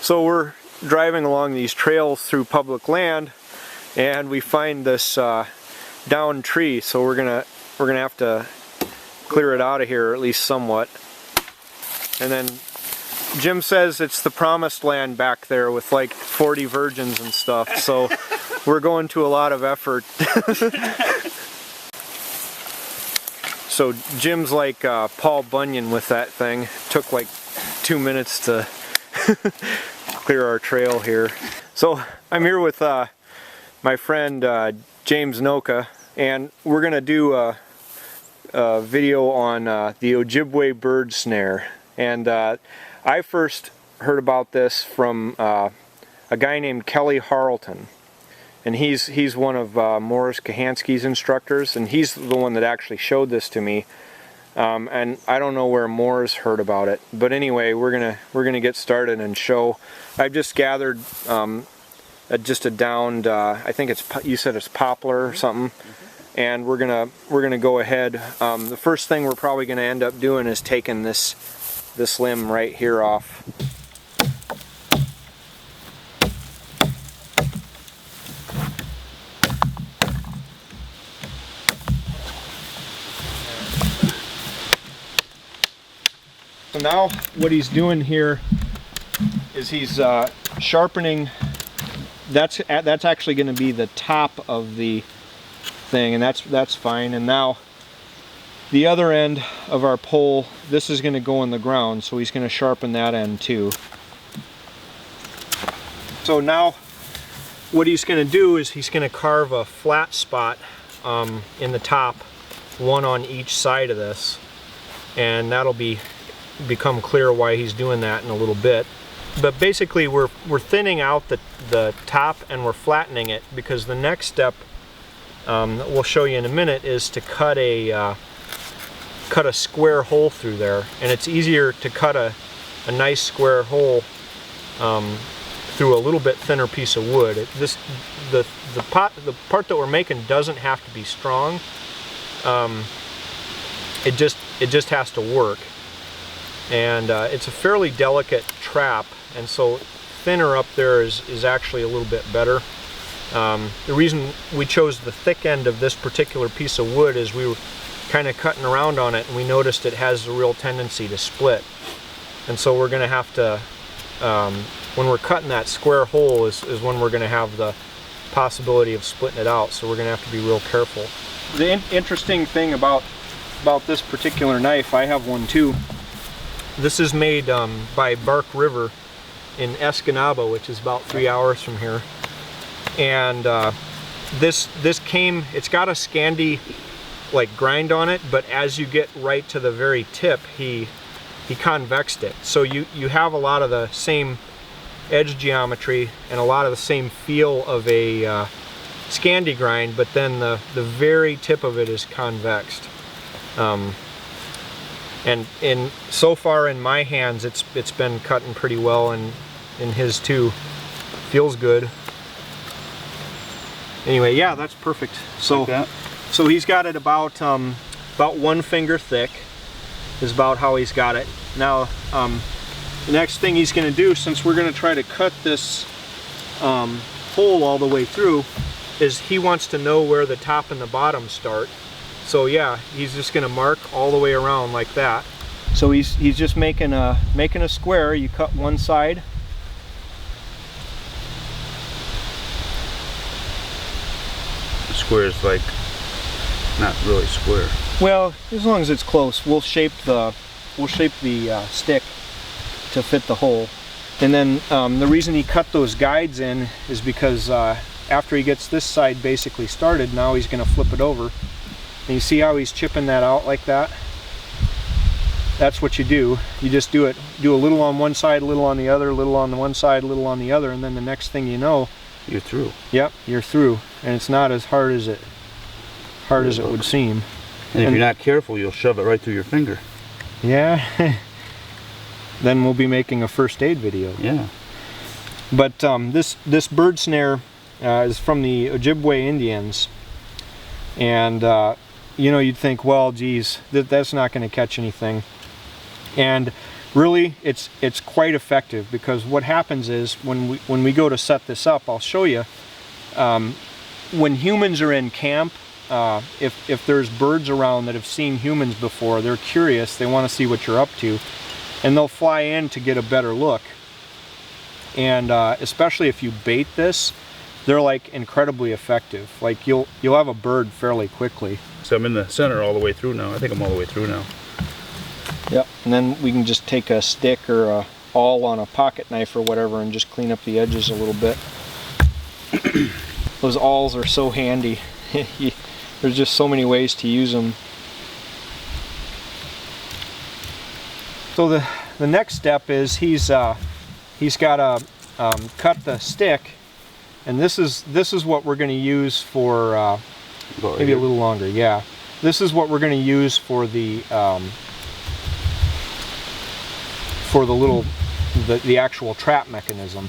So we're driving along these trails through public land, and we find this downed tree. So we're gonna have to clear it out of here, at least somewhat. And then Jim says it's the promised land back there with like 40 virgins and stuff. So we're going to a lot of effort. So Jim's like Paul Bunyan with that thing. Took like 2 minutes to clear our trail here. So I'm here with my friend James Noka, and we're gonna do a video on the Ojibwe Bird Snare. And I first heard about this from a guy named Kelly Harlton, and he's one of Morris Kahansky's instructors, and he's the one that actually showed this to me. And I don't know where Moore's heard about it, but anyway, we're gonna get started and show. I've just gathered just a downed, I think you said it's poplar or something, and we're gonna go ahead. The first thing we're probably gonna end up doing is taking this limb right here off. So now what he's doing here is he's sharpening. That's actually going to be the top of the thing, and that's fine. And now the other end of our pole, this is going to go in the ground, so he's going to sharpen that end too. So now what he's going to do is he's going to carve a flat spot in the top, one on each side of this, and that'll become clear why he's doing that in a little bit. But basically we're thinning out the top and we're flattening it, because the next step that we'll show you in a minute is to cut a square hole through there. And it's easier to cut a nice square hole through a little bit thinner piece of wood. The part that we're making doesn't have to be strong. It just has to work. And it's a fairly delicate trap, and so thinner up there is actually a little bit better. The reason we chose the thick end of this particular piece of wood is we were kind of cutting around on it, and we noticed it has a real tendency to split. And so we're going to have to, when we're cutting that square hole is when we're going to have the possibility of splitting it out, so we're going to have to be real careful. The interesting thing about this particular knife, I have one too. This is made by Bark River in Escanaba, which is about 3 hours from here. And it's got a Scandi like grind on it, but as you get right to the very tip, he convexed it. So you have a lot of the same edge geometry and a lot of the same feel of a Scandi grind, but then the very tip of it is convexed. And so far in my hands, it's been cutting pretty well, and in his too. Feels good. Anyway, yeah, that's perfect. So, like so he's got it about 1 finger thick, is about how he's got it. Now, the next thing he's going to do, since we're going to try to cut this hole all the way through, is he wants to know where the top and the bottom start. So yeah, he's just going to mark all the way around like that. So he's just making a square. You cut one side. The square is like not really square. Well, as long as it's close, we'll shape the stick to fit the hole. And then the reason he cut those guides in is because after he gets this side basically started, now he's going to flip it over. And you see how he's chipping that out like that? That's what you do. You just do a little on one side, a little on the other, a little on the one side, a little on the other, and then the next thing you know, you're through. Yep, you're through. And it's not as hard as it would seem. And if you're not careful, you'll shove it right through your finger. Yeah. Then we'll be making a first aid video. Yeah. But this bird snare is from the Ojibwe Indians, and you know, you'd think, well, geez, that's not going to catch anything. And really it's quite effective, because what happens is when we go to set this up, I'll show you, when humans are in camp, if there's birds around that have seen humans before, they're curious, they want to see what you're up to, and they'll fly in to get a better look. And especially if you bait this, they're like incredibly effective. Like you'll have a bird fairly quickly. So I'm in the center all the way through now. I think I'm all the way through now. Yep. And then we can just take a stick or a awl on a pocket knife or whatever and just clean up the edges a little bit. Those awls are so handy. There's just so many ways to use them. So the next step is he's got to cut the stick, and this is what we're going to use for maybe a little longer. Yeah, this is what we're going to use for the actual trap mechanism.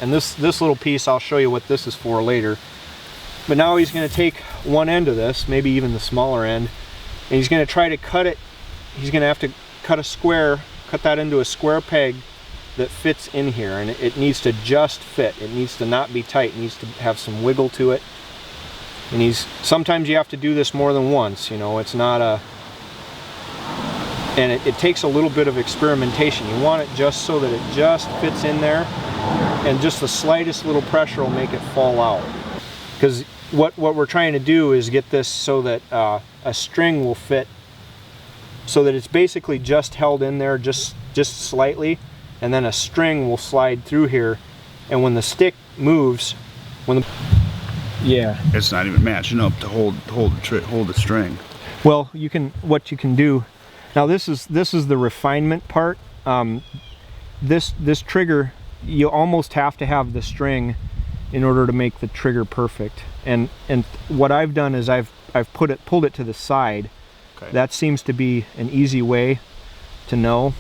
And this little piece, I'll show you what this is for later. But now he's going to take one end of this, maybe even the smaller end, and he's going to try to cut it. He's going to have to cut a square, cut that into a square peg that fits in here, and it needs to just fit. It needs to not be tight. It needs to have some wiggle to it. And sometimes you have to do this more than once, you know, it's not a, and it takes a little bit of experimentation. You want it just so that it just fits in there, and just the slightest little pressure will make it fall out. Because what we're trying to do is get this so that a string will fit, so that it's basically just held in there just slightly, and then a string will slide through here, and when the stick moves, yeah, it's not even matching up to hold the string. Well, what you can do now. This is the refinement part. This trigger, you almost have to have the string in order to make the trigger perfect. And what I've done is I've pulled it to the side. Okay. That seems to be an easy way to know.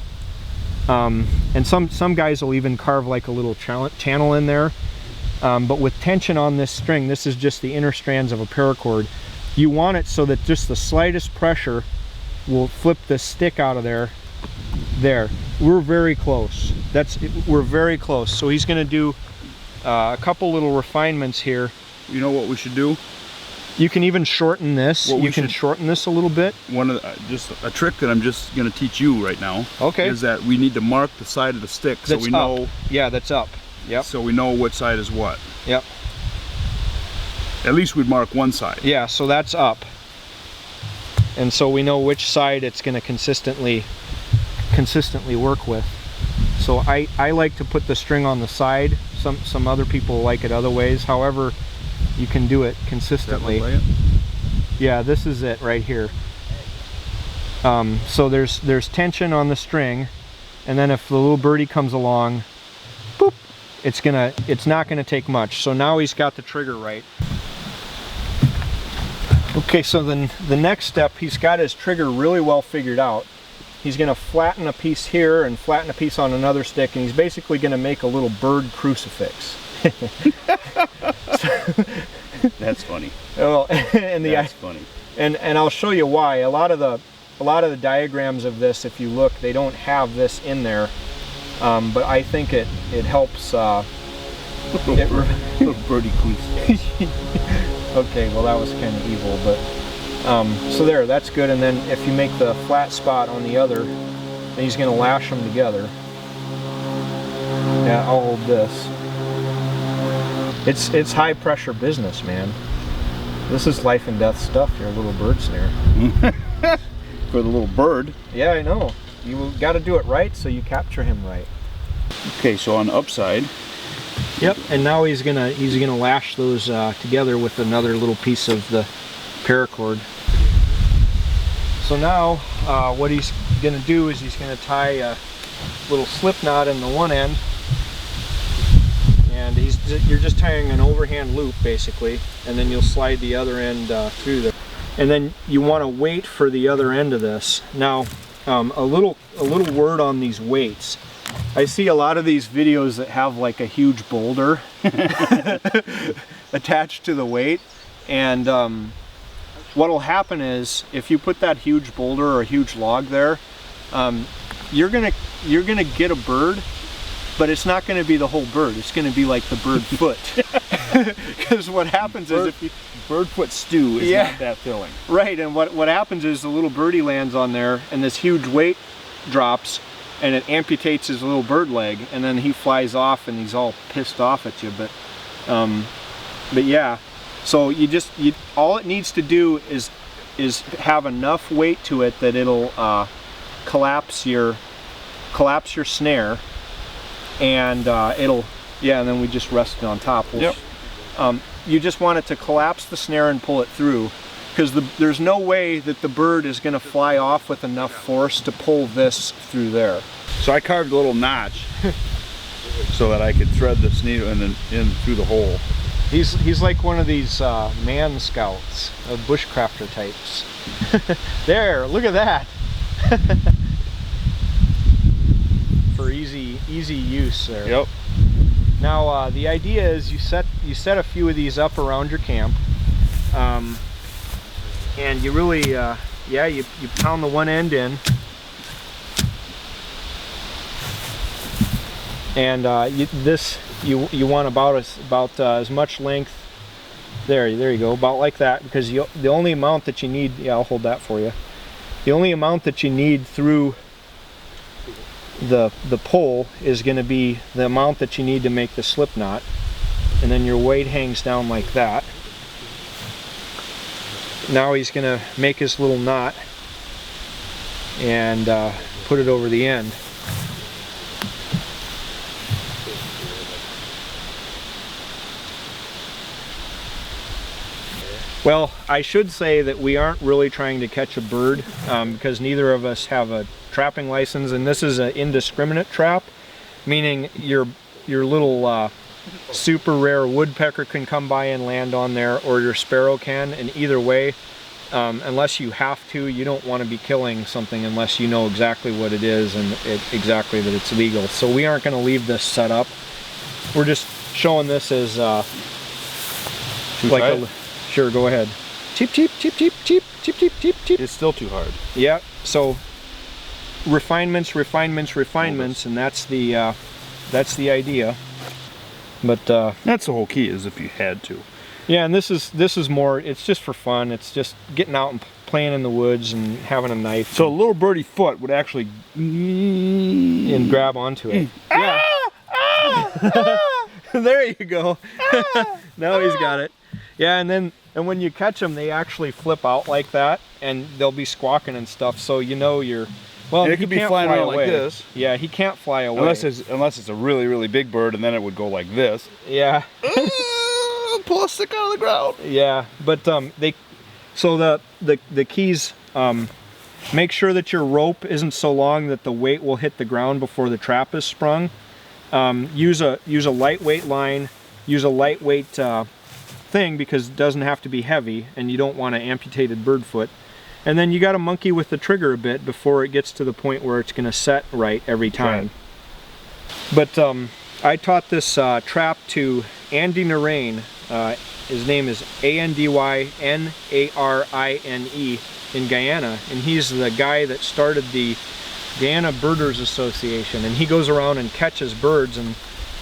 And some guys will even carve like a little channel in there. But with tension on this string, this is just the inner strands of a paracord. You want it so that just the slightest pressure will flip the stick out of there. There, we're very close. We're very close. So he's going to do a couple little refinements here. You know what we should do? You can even shorten this. You can shorten this a little bit. One of just a trick that I'm just going to teach you right now. Okay. Is that we need to mark the side of the stick so we know. Yeah, that's up. Yep. So we know what side is what. Yep. At least we'd mark one side. Yeah, so that's up. And so we know which side it's going to consistently work with. So I like to put the string on the side. Some other people like it other ways. However, you can do it consistently. Yeah, this is it right here. So there's tension on the string, and then if the little birdie comes along, boop, it's not gonna take much. So now he's got the trigger right. Okay, so then the next step, he's got his trigger really well figured out. He's gonna flatten a piece here and flatten a piece on another stick, and he's basically gonna make a little bird crucifix. That's funny. Well, that's funny. And I'll show you why. A lot of the diagrams of this, if you look, they don't have this in there. But I think it helps. Little birdie crucifix. Okay, well that was kind of evil, but so there, that's good. And then if you make the flat spot on the other, then he's going to lash them together. Yeah, I'll hold this. It's high pressure business, man. This is life and death stuff, your little bird snare. For the little bird. Yeah, I know. You got to do it right so you capture him right. Okay, so on the upside. Yep, and now he's gonna lash those together with another little piece of the paracord. So now what he's gonna do is he's gonna tie a little slip knot in the one end, and you're just tying an overhand loop basically, and then you'll slide the other end through there. And then you want to wait for the other end of this. Now, a little word on these weights. I see a lot of these videos that have like a huge boulder attached to the weight, and what will happen is if you put that huge boulder or a huge log there, you're gonna get a bird, but it's not gonna be the whole bird. It's gonna be like the bird foot. Because what happens is if you bird foot stew is not that filling. Right, and what happens is the little birdie lands on there, and this huge weight drops, and it amputates his little bird leg, and then he flies off, and he's all pissed off at you. But yeah, so all it needs to do is have enough weight to it that it'll collapse your snare, and and then we just rest it on top. You just want it to collapse the snare and pull it through, because there's no way that the bird is going to fly off with enough force to pull this through there. So I carved a little notch so that I could thread this needle in through the hole. He's like one of these man scouts, bushcrafter types. There, look at that. For easy use there. Yep. Now the idea is you set a few of these up around your camp, and you really you pound the one end in, and you want about as much length. There you go, about like that, because the only amount that you need, I'll hold that for you. The only amount that you need through the pole is going to be the amount that you need to make the slip knot, and then your weight hangs down like that. Now he's going to make his little knot and put it over the end. Well, I should say that we aren't really trying to catch a bird, because neither of us have a trapping license, and this is an indiscriminate trap, meaning your little super rare woodpecker can come by and land on there, or your sparrow can, and either way, unless you have to, you don't want to be killing something unless you know exactly what it is and exactly that it's legal. So we aren't going to leave this set up. We're just showing this as sure, go ahead. Cheep, cheep, cheep, cheep, cheep, cheep, cheep, cheep, cheep. It's still too hard. Yeah, so refinements, and that's the idea. But that's the whole key, is if you had to. Yeah, and this is more, it's just for fun. It's just getting out and playing in the woods and having a knife. So a little birdie foot would actually and grab onto it. Yeah. There you go. Now he's got it. Yeah, and when you catch them, they actually flip out like that, and they'll be squawking and stuff. So you know well, and it could be flying around like this. Yeah, he can't fly away unless it's a really, really big bird, and then it would go like this. Yeah. Pull a stick out of the ground. Yeah, but the keys, make sure that your rope isn't so long that the weight will hit the ground before the trap is sprung. Use a lightweight line. Use a lightweight thing, because it doesn't have to be heavy, and you don't want an amputated bird foot. And then you got to monkey with the trigger a bit before it gets to the point where it's going to set right every time. Right. But I taught this trap to Andy Naraine. His name is ANDYNARINE in Guyana, and he's the guy that started the Guyana Birders Association, and he goes around and catches birds, and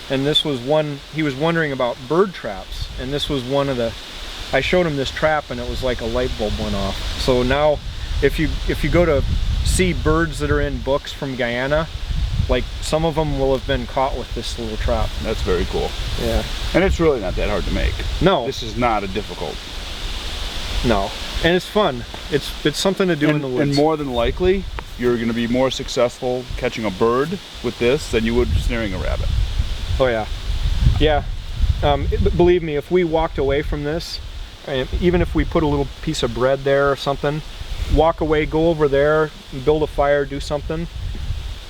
this was one, he was wondering about bird traps, and this was one of the, I showed him this trap, and it was like a light bulb went off. So now if you go to see birds that are in books from Guyana, like some of them will have been caught with this little trap. That's very cool. Yeah. And it's really not that hard to make. No. This is not a difficult. No. And it's fun. It's something to do in the woods. And more than likely, you're going to be more successful catching a bird with this than you would snaring a rabbit. Oh yeah. Yeah. Believe me, if we walked away from this, even if we put a little piece of bread there or something, walk away, go over there, build a fire, do something,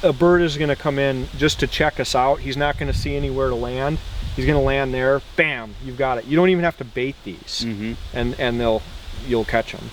a bird is going to come in just to check us out. He's not going to see anywhere to land. He's going to land there. Bam, you've got it. You don't even have to bait these, and you'll catch them.